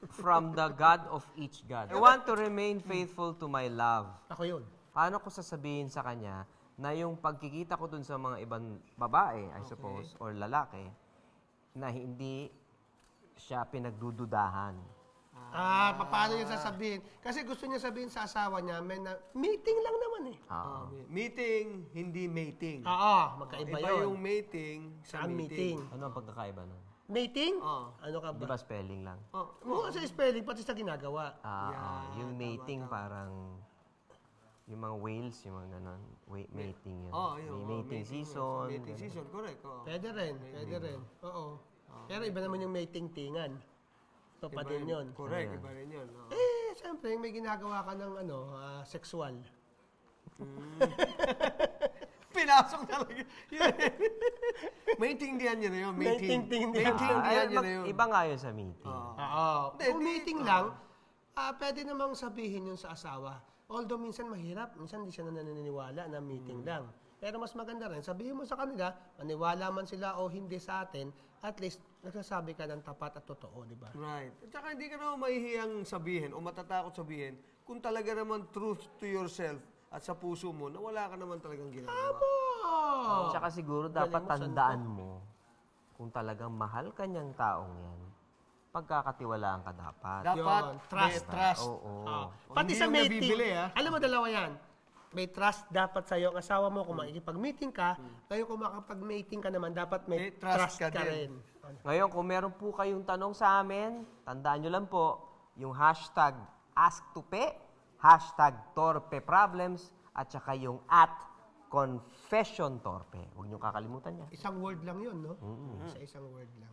from the God of each God. I want to remain faithful to my love. Ako yun. Paano ko sasabihin sa kanya na yung pagkikita ko dun sa mga ibang babae, I suppose, or lalaki, na hindi siya pinagdududahan. Paano niya sasabihin? Kasi gusto niya sabihin sa asawa niya, meeting lang naman eh. Meeting, hindi mating. Oo, magkaiba Iba yun. yung mating sa Ang meeting. meeting. Ano ang pagkakaiba nun? Mating? Ano ka Di ba? ba spelling lang? Oo, sa spelling, pati sa ginagawa. Yung mating parang, yung mga whales, yung mga ganon. Mating yun. May mating season. Mating season, correct. Pwede rin. Oo. Pero iba naman yung mating-tingan. Ito pa din yun. Correct, iba rin yun. Siyempre, may ginagawa ka ng sexual. Pinasok talaga. Maintindihan niya na yun. Maintindihan. Maintindihan niya na yun. Iba nga yun sa meeting. Kung meeting lang, pwede namang sabihin yun sa asawa. Although minsan mahirap, minsan hindi siya naniniwala na meeting lang. Pero mas maganda rin, sabihin mo sa kanila, maniwala man sila o hindi sa atin, at least nagsasabi ka ng tapat at totoo, di ba? Right. At saka hindi ka naman mahihiyang sabihin o matatakot sabihin kung talaga naman truth to yourself at sa puso mo na wala ka naman talagang ginagawa. Tsaka siguro dapat tandaan mo kung talagang mahal ka niyang taong yan, pagkakatiwalaan ka dapat. Dapat Trust. trust. Oo. Pati Hindi sa yung meeting, nabibili, alam mo dalawa yan. May trust dapat sa'yo ang asawa mo kung makikipag-meeting ka. Ngayon kung makapag-meeting ka naman, dapat may trust ka rin. Ngayon, kung meron po kayong tanong sa amin, tandaan nyo lang po, yung hashtag #AskTupe, hashtag #TorpeProblems, at saka yung @ConfessionTorpe. Huwag nyo kakalimutan yan. Isang word lang yun, no? Isang word lang.